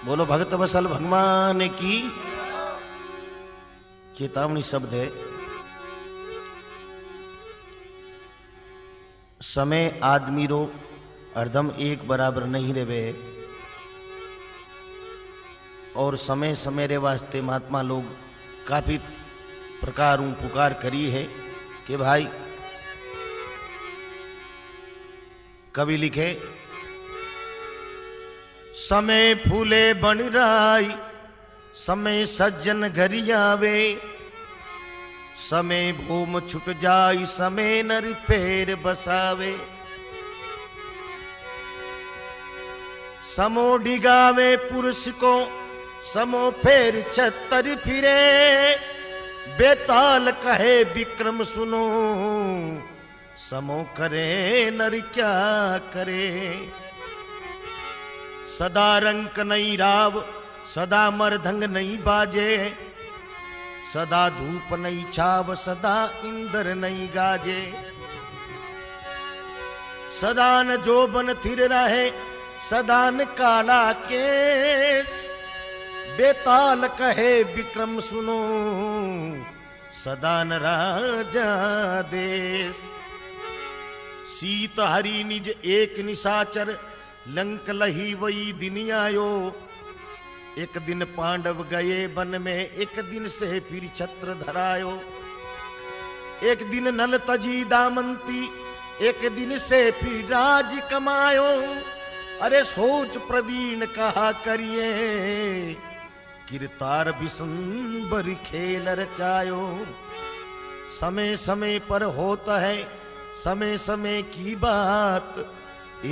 बोलो भगत वत्सल भगवान की। चेतावनी शब्द है। समय आदमी रो हरदम एक बराबर नहीं रहे और समय समय रे वास्ते महात्मा लोग काफी प्रकार पुकार करी है कि भाई कवि लिखे समय फूले बन राई समय सज्जन घरी आवे समय भूम छुट जाई समय नर पैर बसावे समो डिगावे पुरुष को समो फेर छतर फिरे बेताल कहे विक्रम सुनो समो करे नर क्या करे सदा रंक नहीं राव सदा मरधंग नहीं बाजे सदा धूप नहीं छाव सदा इंद्र नहीं गाजे सदा न जोबन थिर रहे सदा न काला केस बेताल कहे विक्रम सुनो सदा न राजा देश सीत हरि निज एक निशाचर लंक लही वही दिन आयो एक दिन पांडव गए वन में एक दिन से फिर छत्र धरायो एक दिन नल तजी दामंती एक दिन से फिर राज कमायो अरे सोच प्रवीण कहा करिए किरतार बिसंबर खेल रचायो समय समय पर होता है समय समय की बात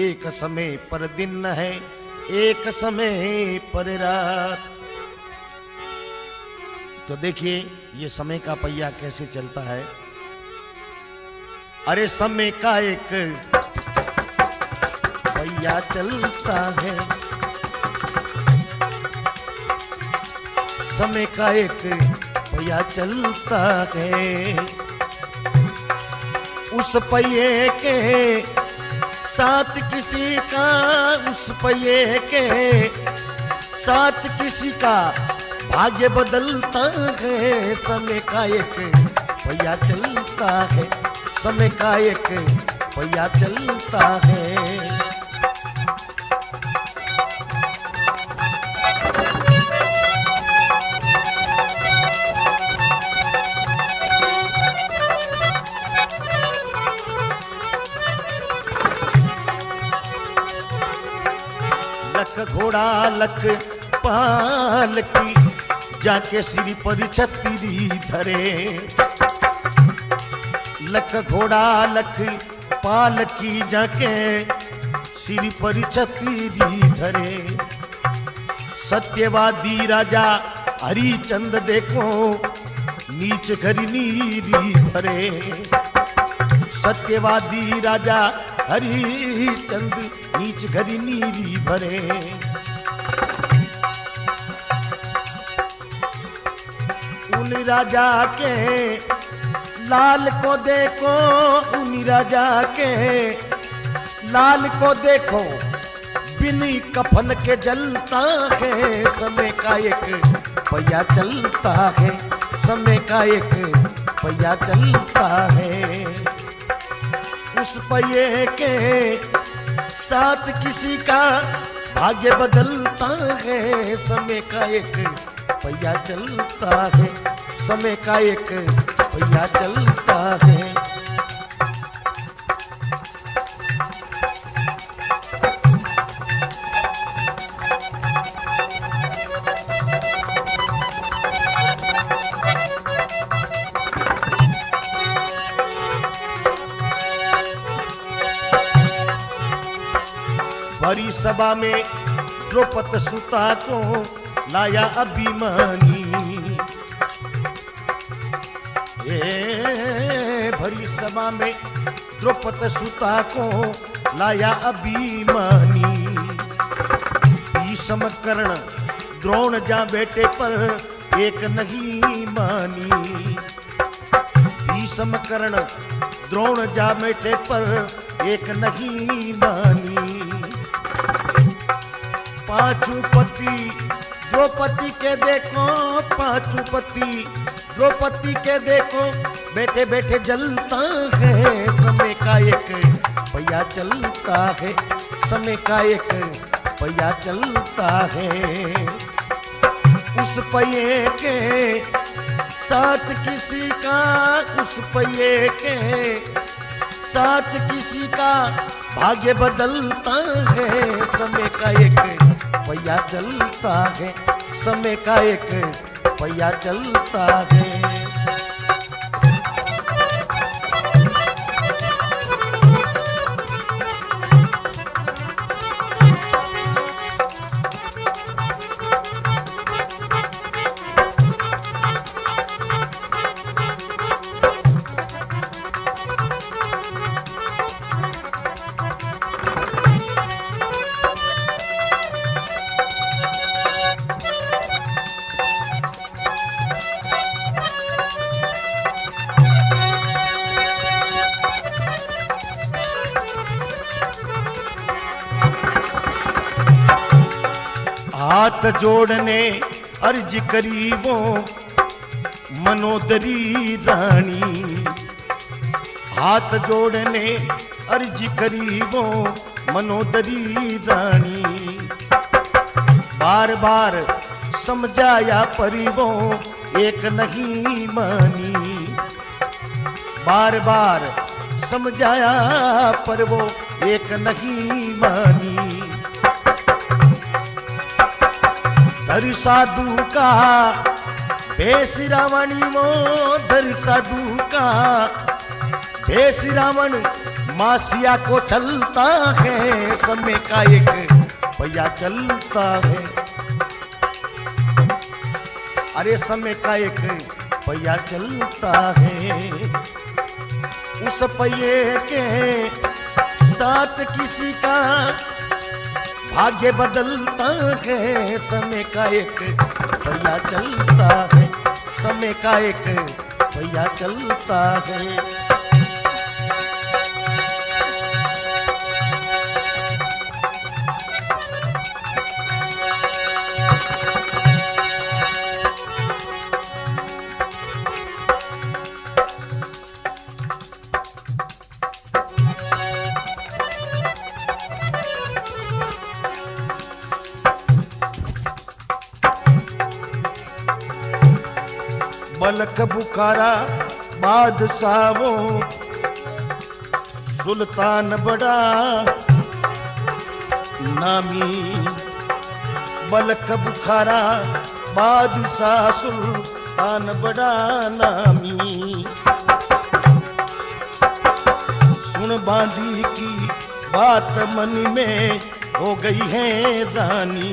एक समय पर दिन है एक समय पर रात। तो देखिए ये समय का पहिया कैसे चलता है। अरे समय का एक पहिया चलता है समय का एक पहिया चलता है उस पहिए के साथ किसी का उस पहिए के साथ किसी का भाग्य बदलता है समय का एक पहिया चलता है समय का एक पहिया चलता है। लख घोड़ा लख पाल की जाके सिर पर छतरी धरे लख घोड़ा लख पाल की जाके सिर पर छतरी धरे सत्यवादी राजा हरिचंद देखो नीच घरी नीरी भरे सत्यवादी राजा हरिचंद नीच घरी नीरी भरे उन राजा के लाल को देखो उन राजा के लाल को देखो बिनी कफन के जलता है समय का एक पहिया चलता है समय का एक पहिया चलता है उस पहिए के साथ किसी का भाग्य बदलता है समय का एक पहिया चलता है समय का एक पहिया चलता है। भरी सभा में द्रौपद सुता को लाया अभिमानी भरी सभा में द्रौपद सुता को लाया अभिमानी भीष्म कर्ण द्रोण जा बेटे पर एक नहीं मानी भीष्म कर्ण द्रोण जा बेटे पर एक नहीं मानी पांचों पति द्रौपदी के देखो, पांचों पति द्रौपदी के देखो, बैठे बैठे जलता है। समय का एक पहिया चलता है, समय का एक पहिया चलता है। उस पहिए के साथ किसी का, उस पहिए के साथ किसी का भाग्य बदलता है। समय का एक पहिया चलता है, समय का एक पहिया चलता है। हाथ जोड़ने अर्ज करी वो मनोदरी रानी, हाथ जोड़ने अर्ज करी वो मनोदरी रानी। बार बार समझाया परी वो एक नहीं मानी, बार बार समझाया पर वो एक नहीं मानी। धर साधु का भेष रावणी वो, धर साधु का भेष रावण मासिया को चलता है। समय का एक पहिया चलता है, अरे समय का एक पहिया चलता है। उस पहिए के साथ किसी का भाग्य बदलता है। समय का एक पहिया चलता है, समय का एक पहिया चलता है। मलक बुखारा बादशाहो सुल्तान बड़ा नामी, मलक बुखारा बादशाह सुल्तान बड़ा नामी। सुन बांदी की बात मन में हो गई है रानी,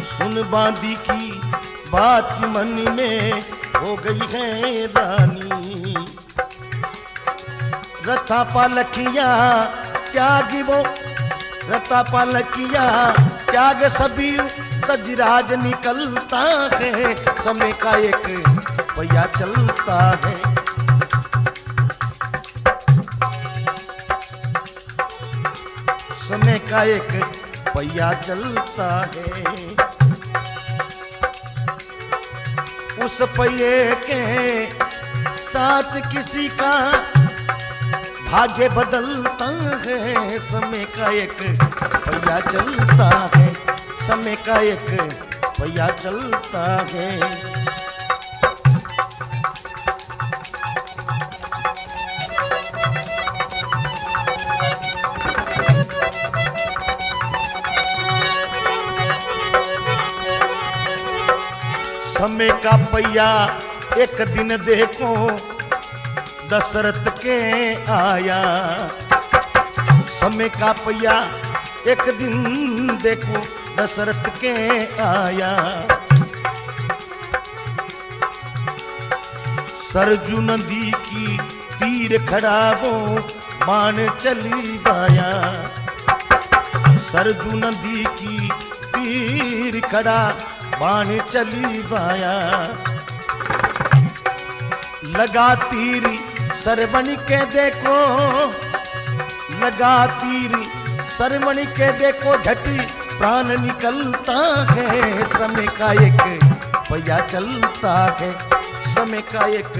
सुन बांदी की बात मन में हो गई है रानी। रथा पालकिया त्यागी वो, रथा पालकिया त्याग सभी तजराज निकलता है। समय का एक पहिया चलता है, समय का एक पहिया चलता है। उस पहिए के साथ किसी का भाग्य बदलता है। समय का एक पहिया चलता है, समय का एक पहिया चलता है। समय का पहिया एक दिन देखो दशरथ के आया, समय का पहिया एक दिन देखो दशरथ के आया। सरजू नदी की तीर खड़ा वो बाण चली बाया, सरजू नदी की तीर खड़ा बाण चली बाया। लगा तीर सरमणि के देखो, लगा तीर सरमणि के देखो, झटी प्राण निकलता है, समय का एक पहिया चलता है, समय का एक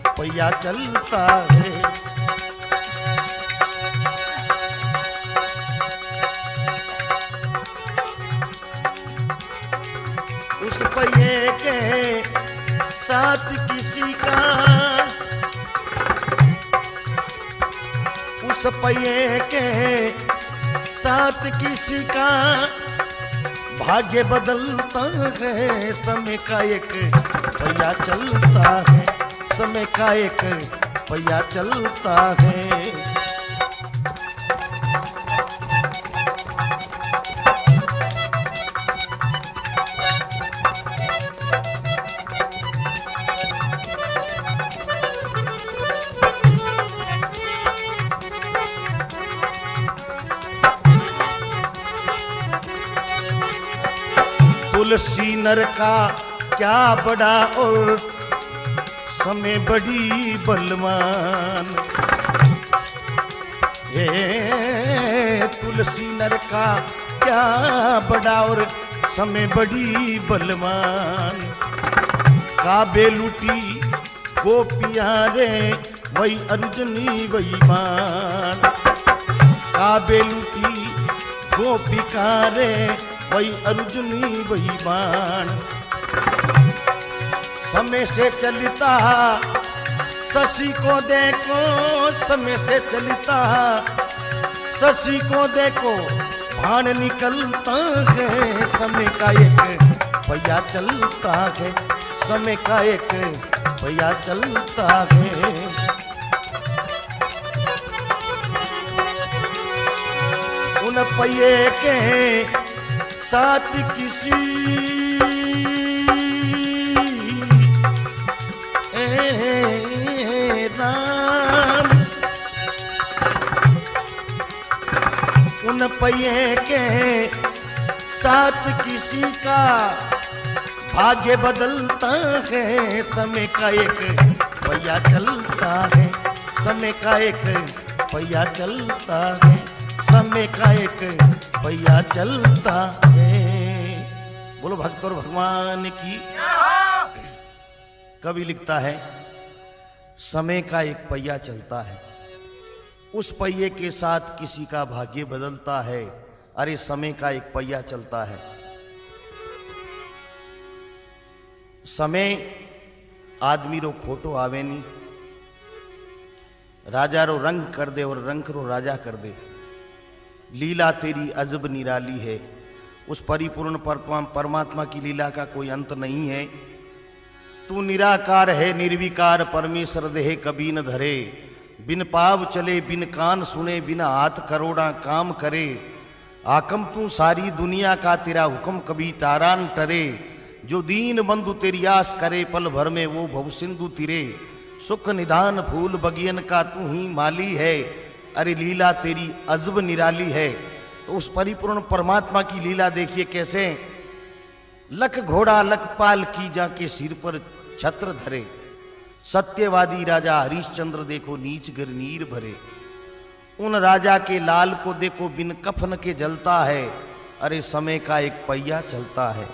पहिया चलता है। उस पहिए के साथ किसी का, उस पहिए के साथ किसी का भाग्य बदलता है, समय का एक पहिया चलता है, समय का एक पहिया चलता है। तुलसी नर का क्या बड़ा और समय बड़ी बलवान, ये तुलसी नर का क्या बड़ा और समय बड़ी बलवान। काबे लूटी गोपियां रे वही अर्जुनी वही मान, काबे लूटी गोपिका रे वही अर्जुनी वही बाण। समय से चलता शशि को देखो, समय से चलता शशि को देखो, बाण निकलता है, समय का एक पहिया चलता है, समय का एक पहिया चलता है। उन पहिए के साथ किसी राम, उन पहिए के साथ किसी का भाग्य बदलता है, समय का एक पहिया चलता है, समय का एक पहिया चलता है, समय का एक पहिया चलता है। बोलो भक्त और भगवान की। कवि लिखता है समय का एक पहिया चलता है, उस पहिए के साथ किसी का भाग्य बदलता है। अरे समय का एक पहिया चलता है। समय आदमी रो खोटो आवे नहीं, राजा रो रंग कर दे और रंग रो राजा कर दे। लीला तेरी अजब निराली है, उस परिपूर्ण परमात्मा की लीला का कोई अंत नहीं है। तू निराकार है निर्विकार परमेश्वर देह कभी न धरे, बिन पाव चले बिन कान सुने बिना हाथ करोड़ा काम करे। आकम तू सारी दुनिया का तेरा हुक्म कभी टारा न टरे, जो दीन बंधु तेरी आस करे पल भर में वो भव सिंधु तिरे। सुख निधान फूल बगियन का तू ही माली है, अरे लीला तेरी अजब निराली है। तो उस परिपूर्ण परमात्मा की लीला देखिए कैसे, लख घोड़ा लखपाल की जाके सिर पर छत्र धरे। सत्यवादी राजा हरिश्चंद्र देखो नीच गिर नीर भरे, उन राजा के लाल को देखो बिन कफन के जलता है। अरे समय का एक पहिया चलता है।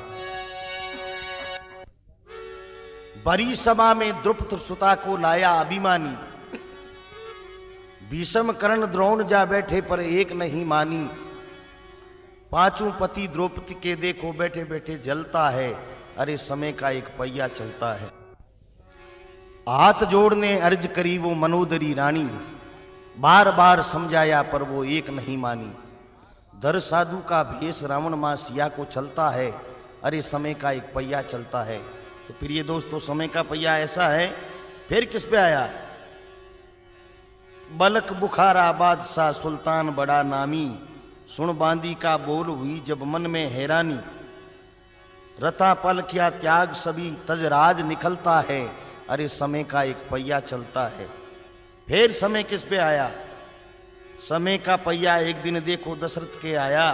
बड़ी सभा में द्रुपद सुता को लाया अभिमानी, भीष्म कर्ण द्रोण जा बैठे पर एक नहीं मानी। पांचों पति द्रौपदी के देखो बैठे बैठे जलता है। अरे समय का एक पहिया चलता है। हाथ जोड़ने अर्ज करी वो मनोदरी रानी, बार बार समझाया पर वो एक नहीं मानी। धर साधु का भेष रावण मां सिया को चलता है। अरे समय का एक पहिया चलता है। तो प्रिय दोस्तों, समय का पहिया ऐसा है। फिर किस पे आया? बलक बुखारा बादशाह सुल्तान बड़ा नामी, सुन बांदी का बोल हुई जब मन में हैरानी। रता पल क्या त्याग सभी तजराज निकलता है। अरे समय का एक पहिया चलता है। फिर समय किस पे आया? समय का पहिया एक दिन देखो दशरथ के आया।